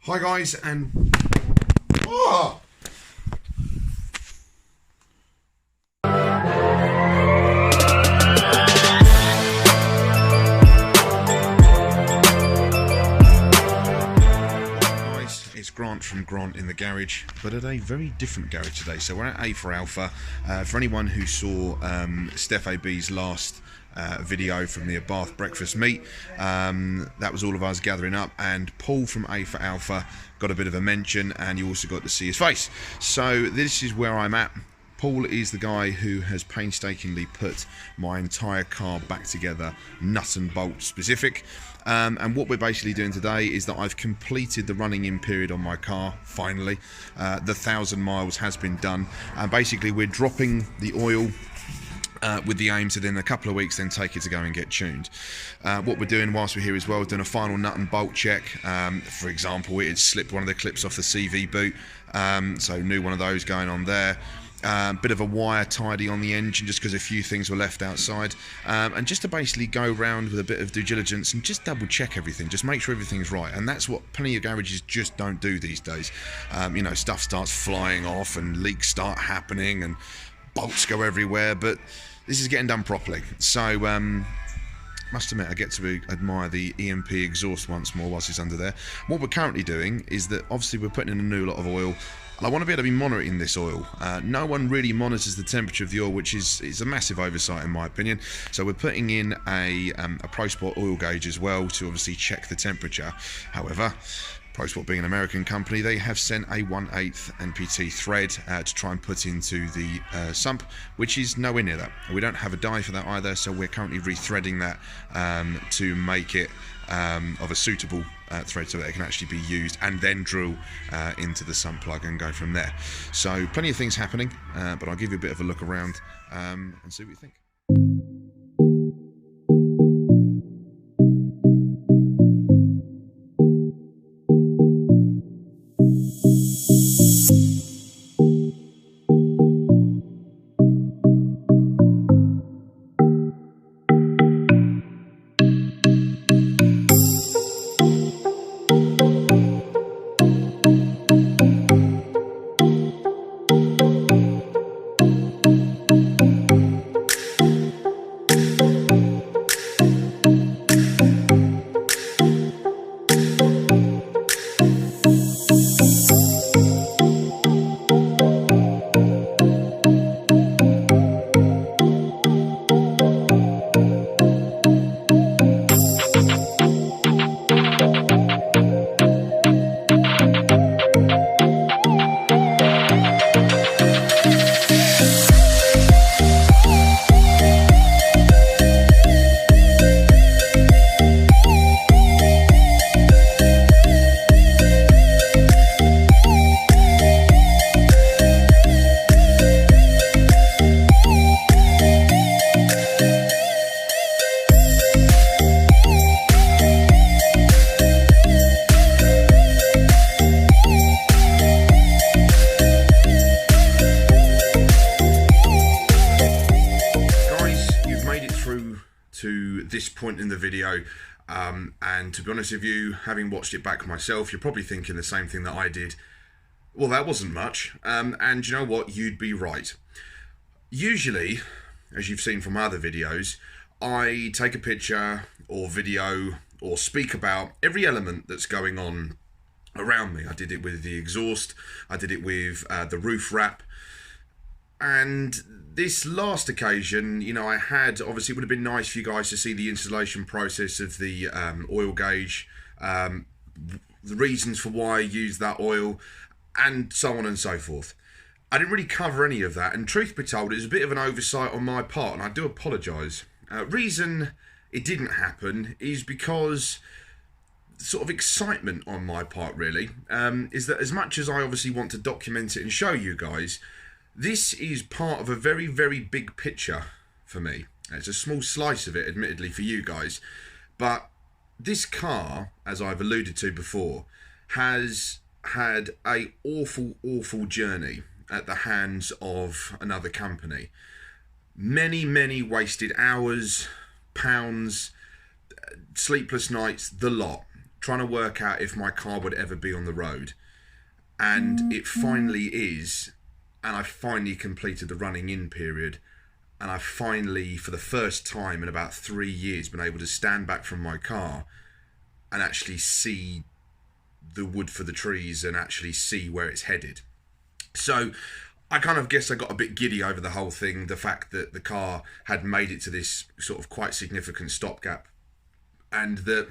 Hi guys, and oh! Guys, it's Grant from Grant in the Garage, but at a very different garage today. So we're at A for Alpha. For anyone who saw Steph AB's last video from the Bath breakfast meet, that was all of us gathering up, and Paul from A for Alpha got a bit of a mention, and you also got to see his face. So this is where I'm at. Paul is the guy who has painstakingly put my entire car back together, nut and bolt specific. And what we're basically doing today is that I've completed the running in period on my car, finally. The 1,000 miles has been done, and basically we're dropping the oil with the aim to then, a couple of weeks, then take it to go and get tuned. What we're doing whilst we're here as well is doing a final nut and bolt check. For example, it had slipped one of the clips off the CV boot, so new one of those going on there. Bit of a wire tidy on the engine just because a few things were left outside, and just to basically go around with a bit of due diligence and just double check everything, just make sure everything's right. And that's what plenty of garages just don't do these days. You know, stuff starts flying off and leaks start happening and bolts go everywhere, but this is getting done properly. So must admit, I get to admire the EMP exhaust once more whilst it's under there. What we're currently doing is that obviously we're putting in a new lot of oil, and I want to be able to be monitoring this oil. No one really monitors the temperature of the oil, which is a massive oversight in my opinion. So we're putting in a ProSport oil gauge as well to obviously check the temperature. However, ProSport being an American company, they have sent a 1/8 NPT thread to try and put into the sump, which is nowhere near that. We don't have a die for that either, so we're currently rethreading that to make it of a suitable thread so that it can actually be used, and then drill into the sump plug and go from there. So plenty of things happening, but I'll give you a bit of a look around and see what you think. To this point in the video, and to be honest with you, having watched it back myself, you're probably thinking the same thing that I did. Well, that wasn't much, and you know what, you'd be right. Usually, as you've seen from other videos, I take a picture or video or speak about every element that's going on around me. I did it with the exhaust, I did it with the roof wrap. And this last occasion, you know, I had, obviously it would have been nice for you guys to see the installation process of the oil gauge, the reasons for why I used that oil, and so on and so forth. I didn't really cover any of that, and truth be told, it was a bit of an oversight on my part, and I do apologise. Reason it didn't happen is because sort of excitement on my part, really, is that as much as I obviously want to document it and show you guys, this is part of a very, very big picture for me. It's a small slice of it, admittedly, for you guys. But this car, as I've alluded to before, has had a awful, awful journey at the hands of another company. Many, many wasted hours, pounds, sleepless nights, the lot, trying to work out if my car would ever be on the road. And it finally is, and I finally completed the running in period, and I finally, for the first time in about 3 years, been able to stand back from my car and actually see the wood for the trees and actually see where it's headed. So I kind of guess I got a bit giddy over the whole thing, the fact that the car had made it to this sort of quite significant stopgap, and that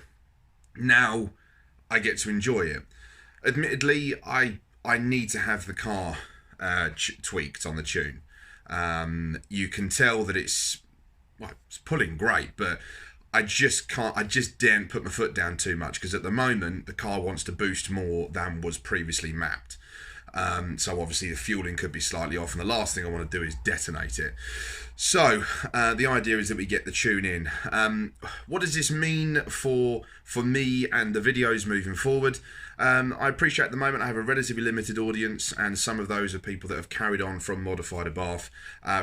now I get to enjoy it. Admittedly, I need to have the car tweaked on the tune. You can tell that it's pulling great, but I just daren't put my foot down too much, because at the moment the car wants to boost more than was previously mapped. So obviously the fueling could be slightly off, and the last thing I want to do is detonate it. So the idea is that we get the tune in. What does this mean for me and the videos moving forward? I appreciate at the moment I have a relatively limited audience, and some of those are people that have carried on from Modified Abarth.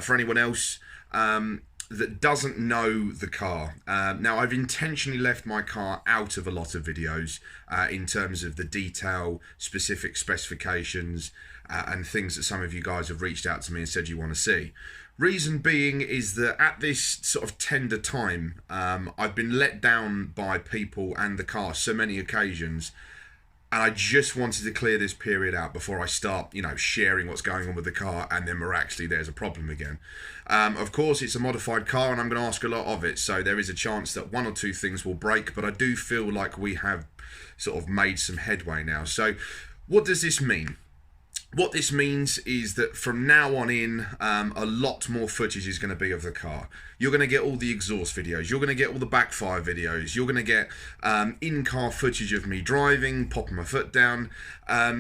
For anyone else that doesn't know the car, now I've intentionally left my car out of a lot of videos in terms of the detail, specific specifications, and things that some of you guys have reached out to me and said you want to see. Reason being is that at this sort of tender time, I've been let down by people and the car so many occasions, and I just wanted to clear this period out before I start, sharing what's going on with the car, and then miraculously there's a problem again. Of course, it's a modified car, and I'm going to ask a lot of it, so there is a chance that one or two things will break, but I do feel like we have sort of made some headway now. So what does this mean? What this means is that from now on in, a lot more footage is going to be of the car. You're going to get all the exhaust videos. You're going to get all the backfire videos. You're going to get in-car footage of me driving, popping my foot down.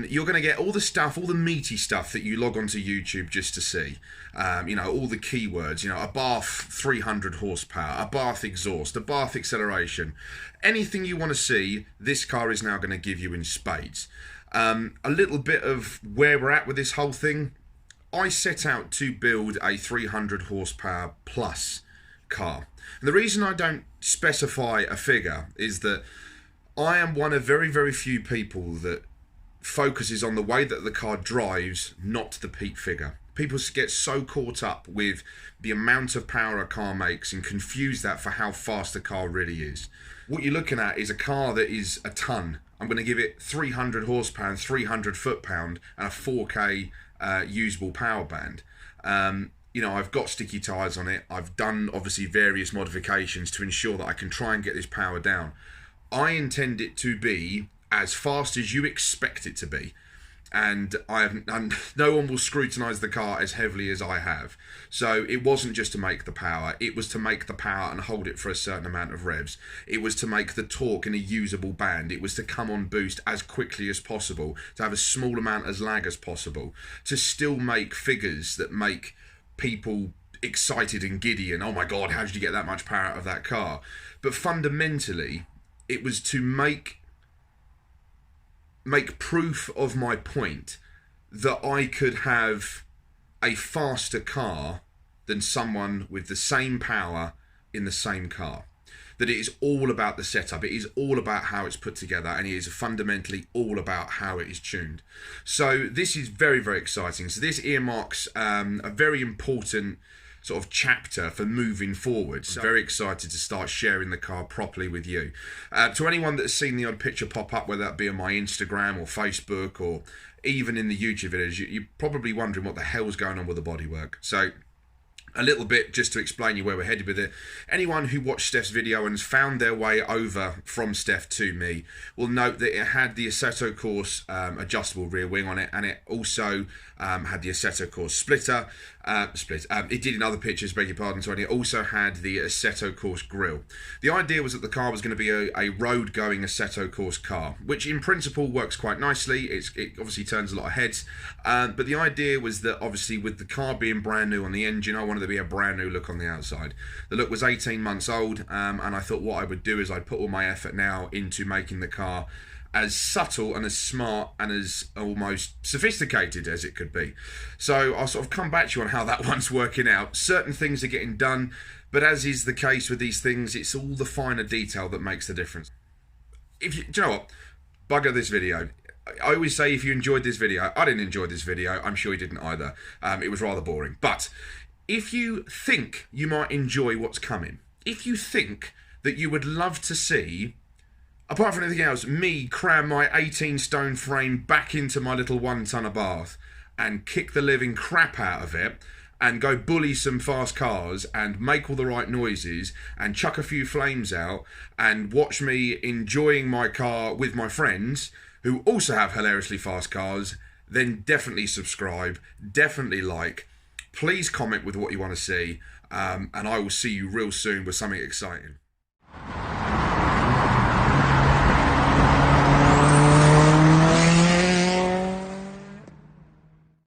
You're going to get all the stuff, all the meaty stuff that you log onto YouTube just to see. All the keywords, Abarth 300 horsepower, Abarth exhaust, Abarth acceleration. Anything you want to see, this car is now going to give you in spades. A little bit of where we're at with this whole thing. I set out to build a 300 horsepower plus car. And the reason I don't specify a figure is that I am one of very, very few people that focuses on the way that the car drives, not the peak figure. People get so caught up with the amount of power a car makes and confuse that for how fast the car really is. What you're looking at is a car that is a ton. I'm going to give it 300 horsepower and 300 foot-pound and a 4K usable power band. I've got sticky tyres on it. I've done, obviously, various modifications to ensure that I can try and get this power down. I intend it to be as fast as you expect it to be. And no one will scrutinise the car as heavily as I have. So it wasn't just to make the power, it was to make the power and hold it for a certain amount of revs. It was to make the torque in a usable band. It was to come on boost as quickly as possible, to have a small amount as lag as possible, to still make figures that make people excited and giddy and, oh my God, how did you get that much power out of that car? But fundamentally, it was to make proof of my point that I could have a faster car than someone with the same power in the same car. That it is all about the setup, it is all about how it's put together, and it is fundamentally all about how it is tuned. So this is very, very exciting. So this earmarks a very important sort of chapter for moving forward. So very excited to start sharing the car properly with you. To anyone that's seen the odd picture pop up, whether that be on my Instagram or Facebook or even in the YouTube videos, you're probably wondering what the hell's going on with the bodywork. So a little bit just to explain you where we're headed with it. Anyone who watched Steph's video and has found their way over from Steph to me will note that it had the Assetto Corse adjustable rear wing on it, and it also had the Assetto Corse splitter. It did in other pictures, beg your pardon, and it also had the Assetto Corse grille. The idea was that the car was going to be a road-going Assetto Corse car, which in principle works quite nicely. It obviously turns a lot of heads, but the idea was that obviously with the car being brand new on the engine, I wanted to be a brand new look on the outside. The look was 18 months old, and I thought what I would do is I'd put all my effort now into making the car as subtle and as smart and as almost sophisticated as it could be. So I'll sort of come back to you on how that one's working out. Certain things are getting done, but as is the case with these things, it's all the finer detail that makes the difference. Do you know what? Bugger this video. I always say if you enjoyed this video, I didn't enjoy this video. I'm sure you didn't either. It was rather boring. But if you think you might enjoy what's coming, if you think that you would love to see, apart from anything else, me cram my 18 stone frame back into my little 1 tonne of bath and kick the living crap out of it and go bully some fast cars and make all the right noises and chuck a few flames out and watch me enjoying my car with my friends who also have hilariously fast cars, then definitely subscribe, definitely like, please comment with what you want to see, and I will see you real soon with something exciting.